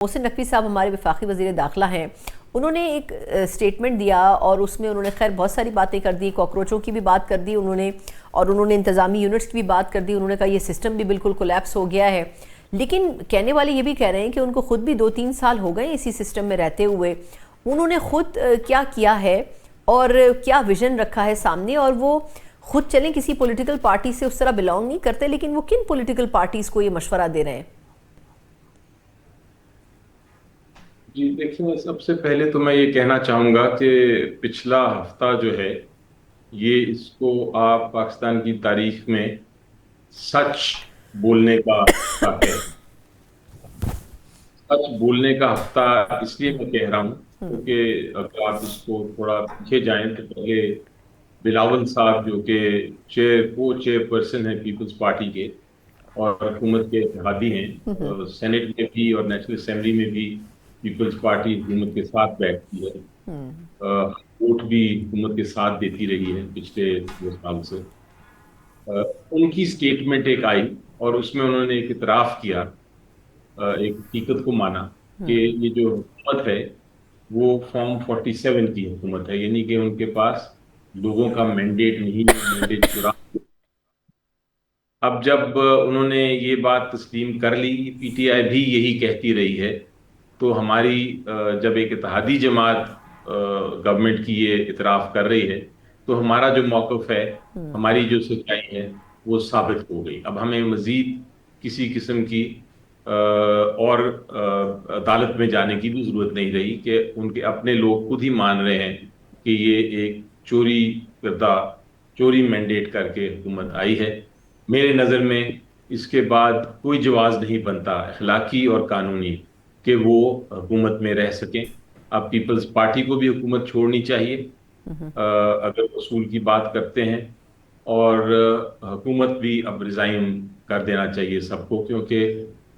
मोहसिन नकवी साहब हमारे वफाकी वज़ीर दाखिला हैं, उन्होंने एक स्टेटमेंट दिया और उसमें उन्होंने खैर बहुत सारी बातें कर दी, कॉकरोचों की भी बात कर दी उन्होंने, और उन्होंने इंतज़ामी यूनिट्स की भी बात कर दी। उन्होंने कहा ये सिस्टम भी बिल्कुल कोलैप्स हो गया है। लेकिन कहने वाले ये भी कह रहे हैं कि उनको ख़ुद भी 2-3 साल हो गए इसी सिस्टम में रहते हुए। उन्होंने ख़ुद क्या किया है और क्या विज़न रखा है सामने, और वो खुद चलें किसी पॉलिटिकल पार्टी से उस तरह बिलोंग नहीं करते, लेकिन वो किन पॉलिटिकल पार्टीज़ को ये मशवरा दे रहे हैं? जी देखिए, सबसे पहले तो मैं ये कहना चाहूँगा कि पिछला हफ्ता जो है, ये इसको आप पाकिस्तान की तारीख में सच बोलने का है। सच बोलने का हफ्ता इसलिए मैं कह रहा हूँ क्योंकि अगर आप इसको थोड़ा पीछे जाएं तो पहले बिलावल साहब जो कि चेयरपर्सन है पीपल्स पार्टी के और हुकूमत के इत्तेहादी हैं, सेनेट में भी और नेशनल असेंबली में भी पीपल्स पार्टी हुकूमत के साथ बैठती है। वोट भी हुकूमत के साथ देती रही है पिछले 2 साल से। उनकी स्टेटमेंट एक आई और उसमें उन्होंने एक इतराफ किया, एक हकीकत को माना कि ये जो हुकूमत है वो फॉर्म 47 की हुकूमत है, यानी कि उनके पास लोगों का मैंडेट नहीं है, मैंडेट चुरा। अब जब उन्होंने ये बात तस्लीम कर ली, पीटीआई भी यही कहती रही है, तो हमारी जब एक इत्तेहादी जमात गवर्नमेंट की ये इतराफ कर रही है, तो हमारा जो मौक़िफ़ है, हमारी जो सच्चाई है, वो साबित हो गई। अब हमें मज़ीद किसी किस्म की और अदालत में जाने की भी ज़रूरत नहीं रही कि उनके अपने लोग खुद ही मान रहे हैं कि ये एक चोरी करदा, चोरी मैंडेट करके हुकूमत आई है। मेरे नज़र में इसके बाद कोई जवाज़ नहीं बनता अखलाकी और कानूनी कि वो हुकूमत में रह सकें। अब पीपल्स पार्टी को भी हुकूमत छोड़नी चाहिए अगर वसूल की बात करते हैं, और हुकूमत भी अब रिज़ाइन कर देना चाहिए सबको, क्योंकि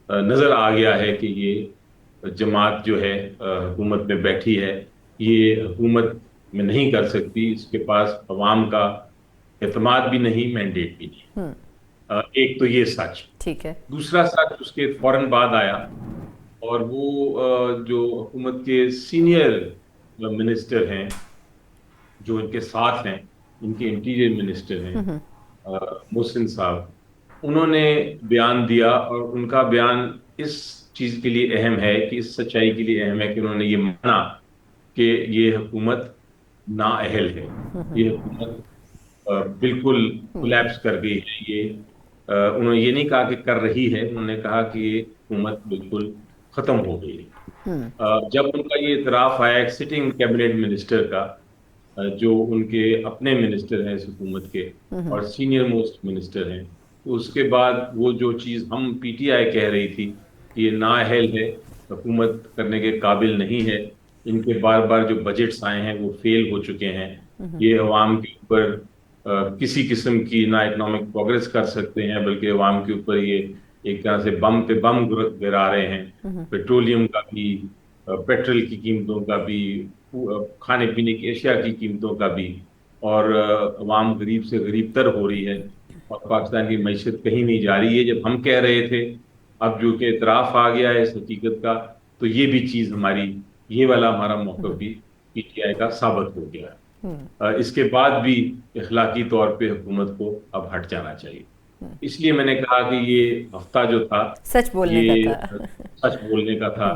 नज़र आ गया है कि ये जमात जो है हुकूमत में बैठी है, ये हुकूमत में नहीं कर सकती, इसके पास अवाम का एतमाद भी नहीं, मैंडेट भी नहीं। एक तो ये सच। ठीक है। दूसरा सच उसके फौरन बाद आया, और वो जो हुकूमत के सीनियर मिनिस्टर हैं जो इनके साथ हैं, इनके इंटीरियर मिनिस्टर हैं, मोहसिन साहब, उन्होंने बयान दिया, और उनका बयान इस चीज के लिए अहम है, कि इस सच्चाई के लिए अहम है कि उन्होंने ये माना कि ये हुकूमत नाअहल है, ये हुकूमत बिल्कुल कोलैप्स कर गई है। ये उन्होंने ये नहीं कहा कि कर रही है, उन्होंने कहा कि ये हुकूमत बिल्कुल खत्म हो गई है। जब उनका ये इतराफ आया एक सिटिंग कैबिनेट मिनिस्टर का, जो उनके अपने मिनिस्टर हैं इस हुकूमत के और सीनियर मोस्ट मिनिस्टर हैं, तो उसके बाद वो जो चीज़ हम पीटीआई कह रही थी कि ये नाअहल है, हुकूमत करने के काबिल नहीं है, इनके बार बार जो बजट्स आए हैं वो फेल हो चुके हैं, ये अवाम के ऊपर किसी किस्म की ना इकोनॉमिक प्रोग्रेस कर सकते हैं, बल्कि अवाम के ऊपर ये एक तरह से बम पे बम गिरा रहे हैं। पेट्रोलियम का भी, पेट्रोल की कीमतों का भी, खाने पीने की अशिया की कीमतों का भी, और अवाम गरीब से गरीब तर हो रही है, और पाकिस्तान की मैशत कहीं नहीं जा रही है जब हम कह रहे थे। अब जो कि इतराफ आ गया है इस हकीकत का, तो ये भी चीज़ हमारी, ये वाला हमारा मौक़िफ़ भी पीटीआई का साबित हो गया है। इसके बाद भी इखलाकी तौर पे हुकूमत को अब हट जाना चाहिए। इसलिए मैंने कहा कि ये हफ्ता जो था, सच बोलने का ये था। सच बोलने का था,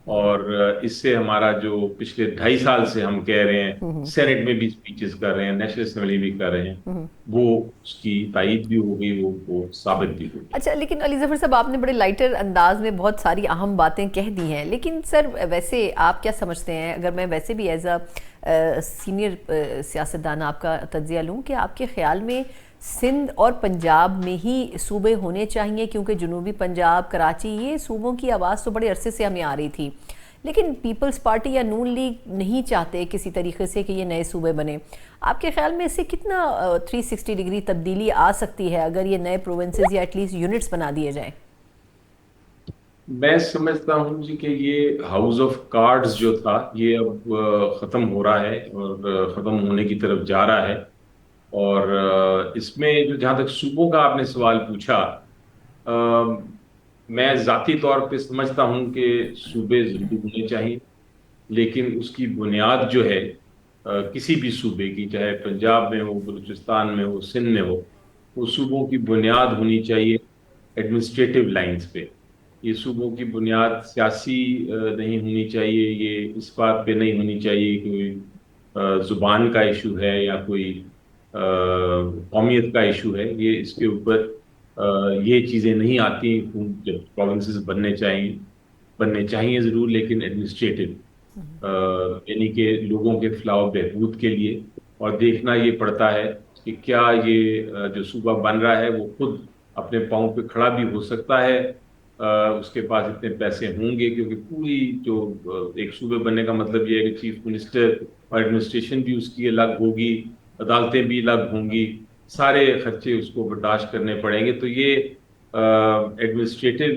और इससे हमारा जो पिछले 2.5 साल से हम कह रहे हैं, सेनेट में भी स्पीचेस कर रहे हैं, नेशनल असेंबली भी कर रहे हैं, वो उसकी तायीद भी हो गई, वो साबित भी हो गई। अच्छा, लेकिन अली ज़फ़र साहब, आपने बड़े लाइटर अंदाज में बहुत सारी अहम बातें कह दी हैं, लेकिन सर वैसे आप क्या समझते हैं, अगर मैं वैसे भी एज अ सीनियर सियासतदान आपका तज्ज़िया लूँ, कि आपके ख़्याल में सिंध और पंजाब में ही सूबे होने चाहिए, क्योंकि जनूबी पंजाब, कराची, ये सूबों की आवाज़ तो बड़े अरसे से हमें आ रही थी, लेकिन पीपल्स पार्टी या नून लीग नहीं चाहते किसी तरीके से कि ये नए सूबे बने। आपके ख्याल में इससे कितना 360 डिग्री तब्दीली आ सकती है अगर ये नए प्रोविंसेस या एटलीस्ट यूनिट्स बना दिए जाएं? मैं समझता हूँ जी कि ये हाउस ऑफ कार्ड्स जो था, ये अब खत्म हो रहा है और खत्म होने की तरफ जा रहा है। और इसमें जो, जहाँ तक सूबों का आपने सवाल पूछा, मैं जाती तौर पे समझता हूं कि सूबे जरूर होने चाहिए, लेकिन उसकी बुनियाद जो है किसी भी सूबे की, चाहे पंजाब में हो, बलूचिस्तान में हो, सिंध में हो, वो सूबों की बुनियाद होनी चाहिए एडमिनिस्ट्रेटिव लाइंस पे। ये सूबों की बुनियाद सियासी नहीं होनी चाहिए, ये इस बात पे नहीं होनी चाहिए कि कोई जुबान का इशू है या कोई कौमियत का इशू है। ये इसके ऊपर ये चीज़ें नहीं आती। जब प्रोविंसेस बनने चाहिए ज़रूर, लेकिन एडमिनिस्ट्रेटिव, यानी कि लोगों के फलाह व बहबूद के लिए। और देखना ये पड़ता है कि क्या ये जो सूबा बन रहा है वो खुद अपने पाँव पे खड़ा भी हो सकता है, उसके पास इतने पैसे होंगे, क्योंकि पूरी जो एक सूबे बनने का मतलब ये है कि चीफ मिनिस्टर और एडमिनिस्ट्रेशन भी उसकी अलग होगी, अदालतें भी अलग होंगी, सारे खर्चे उसको बर्दाश्त करने पड़ेंगे। तो ये एडमिनिस्ट्रेटिव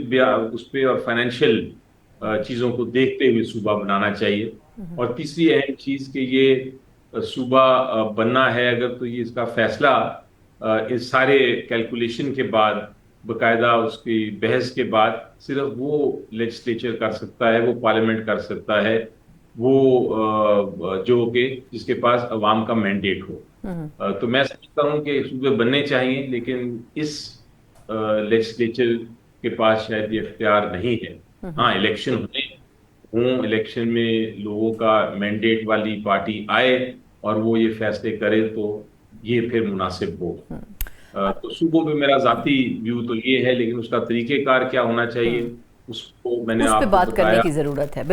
उस पर और फाइनेंशियल चीज़ों को देखते हुए सूबा बनाना चाहिए। और तीसरी अहम चीज़ कि ये सूबा बनना है अगर, तो ये इसका फैसला इस सारे कैलकुलेशन के बाद, बकायदा उसकी बहस के बाद, सिर्फ वो लेजिस्लेचर कर सकता है, वो पार्लियामेंट कर सकता है, वो जो कि जिसके पास अवाम का मैंडेट हो। तो मैं समझता हूँ कि सूबे बनने चाहिए, लेकिन इस लेजिस्लेचर के पास शायद ये इख्तियार नहीं है। हाँ, इलेक्शन हों, इलेक्शन में लोगों का मैंडेट वाली पार्टी आए और वो ये फैसले करे, तो ये फिर मुनासिब हो। तो सूबों पे मेरा जाती व्यू तो ये है, लेकिन उसका तरीकेकार क्या होना चाहिए उसको मैंने उस पे आपको बात करने बताया। की ज़रूरत है।